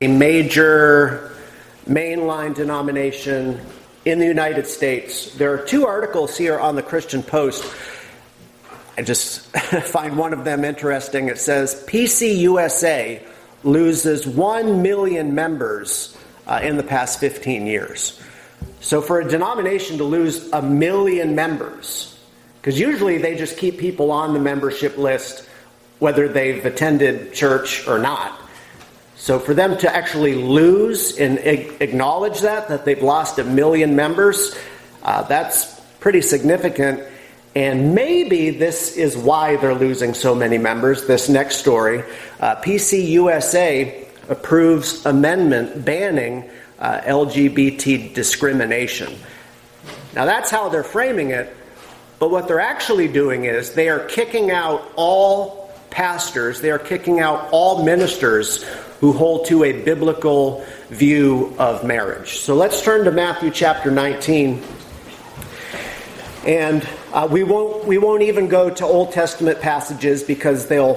a major mainline denomination in the United States. There are two articles here on the Christian Post. I just find one of them interesting. It says, PCUSA loses 1 million members in the past 15 years. So for a denomination to lose 1 million members, because usually they just keep people on the membership list whether they've attended church or not. So for them to actually lose and acknowledge that they've lost 1 million members, that's pretty significant. And maybe this is why they're losing so many members. This next story, PCUSA approves amendment banning LGBT discrimination. Now that's how they're framing it, but what they're actually doing is they are kicking out all pastors, they are kicking out all ministers who hold to a biblical view of marriage. So let's turn to Matthew chapter 19. And we won't even go to Old Testament passages because they'll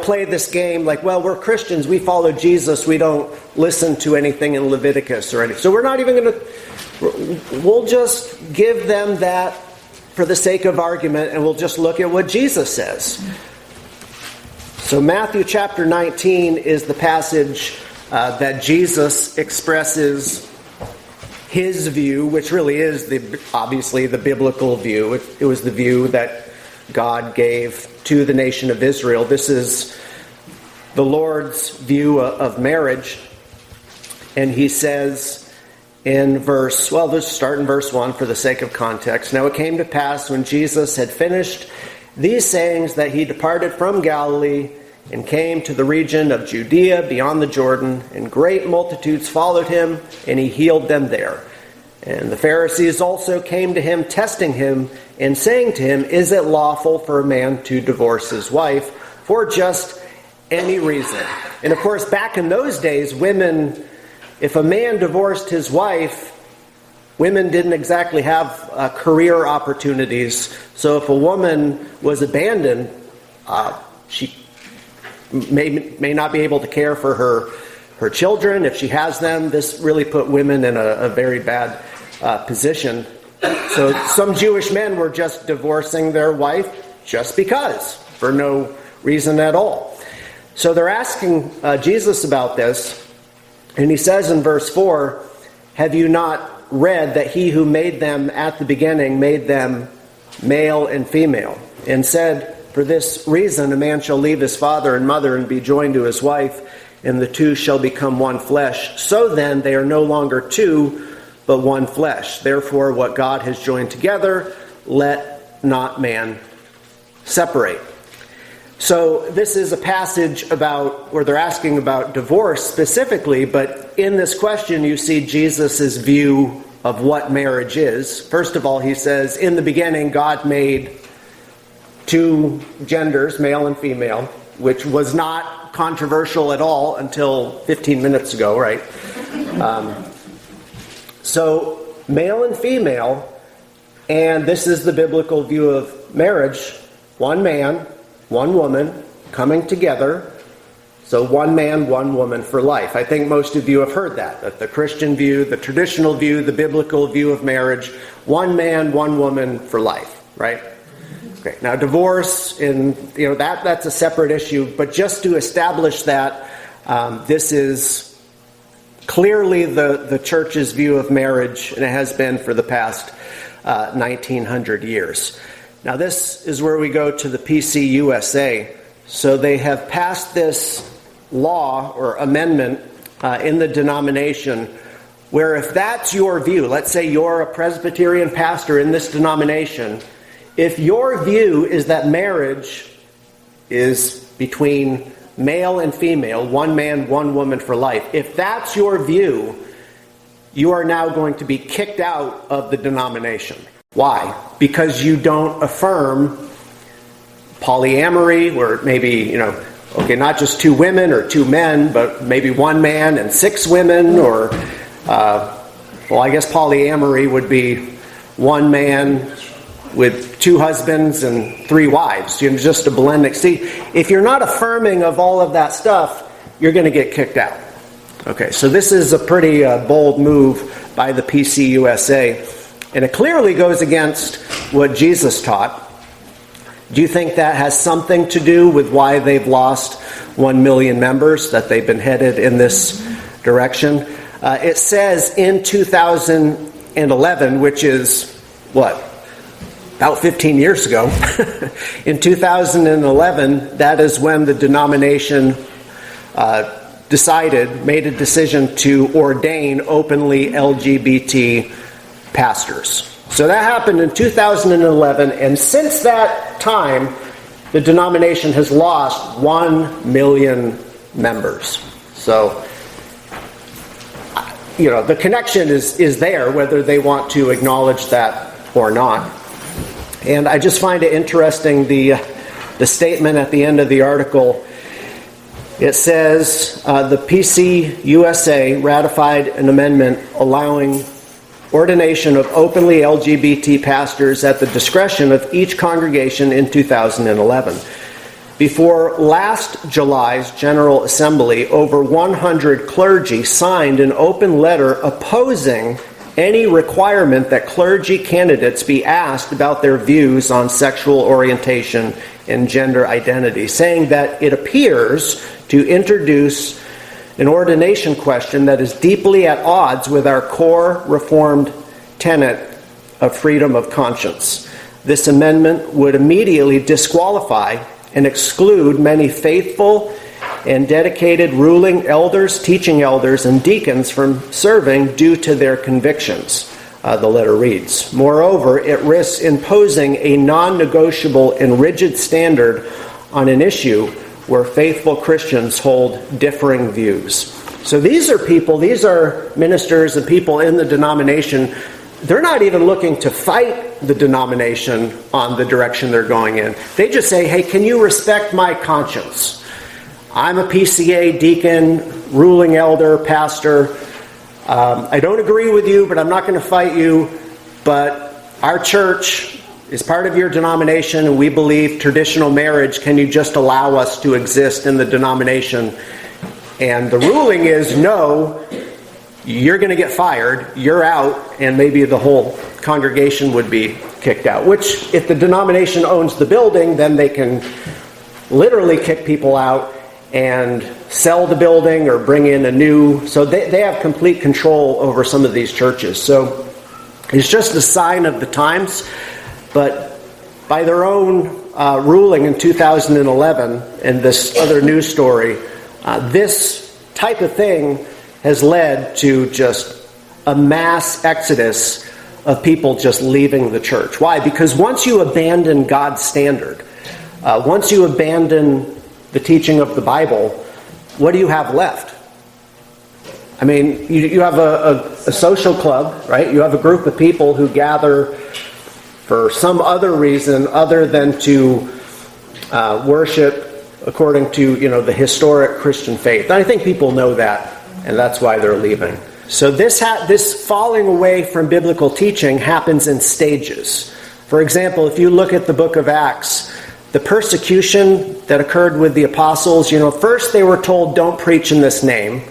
play this game like, well, we're Christians, we follow Jesus, we don't listen to anything in Leviticus or anything. So we're not even going to, we'll just give them that for the sake of argument, and we'll just look at what Jesus says. So Matthew chapter 19 is the passage that Jesus expresses his view, which really is obviously the biblical view. It was the view that God gave to the nation of Israel. This is the Lord's view of marriage. And he says in let's start in verse 1 for the sake of context. Now it came to pass when Jesus had finished these sayings that he departed from Galilee and came to the region of Judea beyond the Jordan, and great multitudes followed him, and he healed them there. And the Pharisees also came to him, testing him, and saying to him, is it lawful for a man to divorce his wife for just any reason? And of course, back in those days, women, if a man divorced his wife, women didn't exactly have career opportunities. So if a woman was abandoned, she may not be able to care for her children if she has them. This really put women in a very bad position. So some Jewish men were just divorcing their wife just because, for no reason at all. So they're asking Jesus about this, and he says in verse 4, have you not read that he who made them at the beginning made them male and female, and said, for this reason a man shall leave his father and mother and be joined to his wife, and the two shall become one flesh. So then they are no longer two, but one flesh. Therefore what God has joined together, let not man separate. So this is a passage where they're asking about divorce specifically, but in this question you see Jesus' view of what marriage is. First of all, he says, in the beginning God made two genders, male and female, which was not controversial at all until 15 minutes ago, right? So male and female, and this is the biblical view of marriage, one man, one woman coming together. So one man, one woman for life. I think most of you have heard that the Christian view, the traditional view, the biblical view of marriage, one man, one woman for life, right? Okay. Now divorce, that's a separate issue, but just to establish that, this is clearly the church's view of marriage, and it has been for the past 1900 years. Now this is where we go to the PCUSA. So they have passed this law or amendment in the denomination where if that's your view, let's say you're a Presbyterian pastor in this denomination, if your view is that marriage is between male and female, one man, one woman for life, if that's your view, you are now going to be kicked out of the denomination. Why? Because you don't affirm polyamory, where maybe, not just two women or two men, but maybe one man and six women, or, I guess polyamory would be one man with two husbands and three wives, just a blending. See, if you're not affirming of all of that stuff, you're going to get kicked out. Okay, so this is a pretty bold move by the PCUSA, and it clearly goes against what Jesus taught. Do you think that has something to do with why they've lost 1 million members, that they've been headed in this direction? It says in 2011, which is, what, about 15 years ago. In 2011, that is when the denomination made a decision to ordain openly LGBT pastors. So that happened in 2011, and since that time, the denomination has lost 1 million members. So, the connection is there, whether they want to acknowledge that or not. And I just find it interesting, the statement at the end of the article. It says, the PCUSA ratified an amendment allowing ordination of openly LGBT pastors at the discretion of each congregation in 2011. Before last July's General Assembly, over 100 clergy signed an open letter opposing any requirement that clergy candidates be asked about their views on sexual orientation and gender identity, saying that it appears to introduce an ordination question that is deeply at odds with our core Reformed tenet of freedom of conscience. This amendment would immediately disqualify and exclude many faithful and dedicated ruling elders, teaching elders, and deacons from serving due to their convictions, the letter reads. Moreover, it risks imposing a non-negotiable and rigid standard on an issue where faithful Christians hold differing views. So these are ministers and people in the denomination. They're not even looking to fight the denomination on the direction they're going in. They just say, hey, can you respect my conscience? I'm a PCA, deacon, ruling elder, pastor. I don't agree with you, but I'm not going to fight you. But our church is part of your denomination, and we believe traditional marriage. Can you just allow us to exist in the denomination? And the ruling is no, you're going to get fired, you're out, and maybe the whole congregation would be kicked out. Which, if the denomination owns the building, then they can literally kick people out and sell the building or bring in a new. So they have complete control over some of these churches. So it's just a sign of the times. But by their own ruling in 2011 and this other news story, this type of thing has led to just a mass exodus of people just leaving the church. Why? Because once you abandon God's standard, once you abandon the teaching of the Bible, what do you have left? I mean, you have a social club, right? You have a group of people who gather for some other reason other than to worship according to, the historic Christian faith. And I think people know that, and that's why they're leaving. So this falling away from biblical teaching happens in stages. For example, if you look at the book of Acts, the persecution that occurred with the apostles, first they were told, don't preach in this name.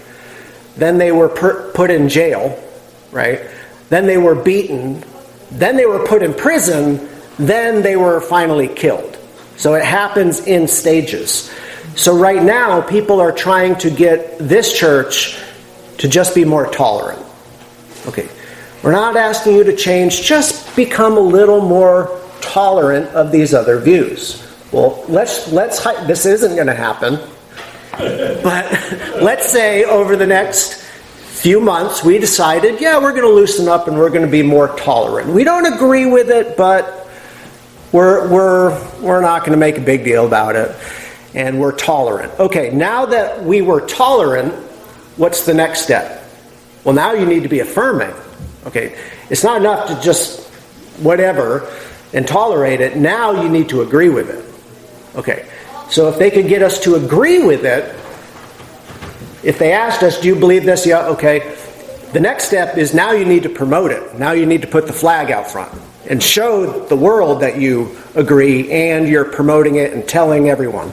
Then they were put in jail, right? Then they were beaten. Then they were put in prison. Then they were finally killed. So it happens in stages. So right now, people are trying to get this church to just be more tolerant. Okay, we're not asking you to change, just become a little more tolerant of these other views. Well, let's this isn't going to happen. But let's say over the next few months we decided, we're going to loosen up and we're going to be more tolerant. We don't agree with it, but we're not going to make a big deal about it, and we're tolerant. Okay, now that we were tolerant, what's the next step? Well, now you need to be affirming. Okay, it's not enough to just whatever and tolerate it. Now you need to agree with it. Okay, so if they could get us to agree with it, if they asked us, do you believe this? Yeah, okay. The next step is now you need to promote it. Now you need to put the flag out front and show the world that you agree and you're promoting it and telling everyone.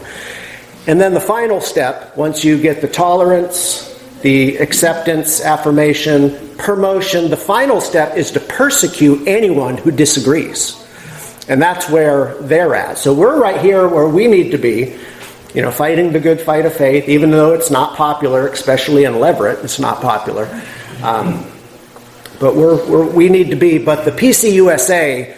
And then the final step, once you get the tolerance the acceptance, affirmation, promotion. The final step is to persecute anyone who disagrees. And that's where they're at. So we're right here where we need to be, fighting the good fight of faith, even though it's not popular, especially in Leverett, it's not popular. But we need to be. But the PCUSA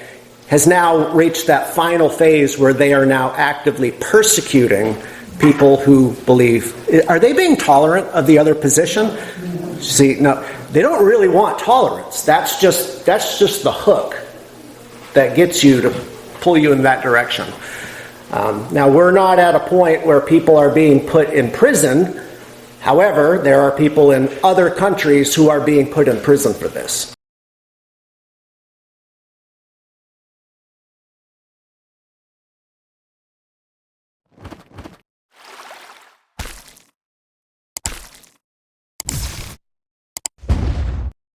has now reached that final phase where they are now actively persecuting people who believe. Are they being tolerant of the other position? See, no, they don't really want tolerance. That's just the hook that gets you to pull you in that direction. Now, we're not at a point where people are being put in prison. However, there are people in other countries who are being put in prison for this.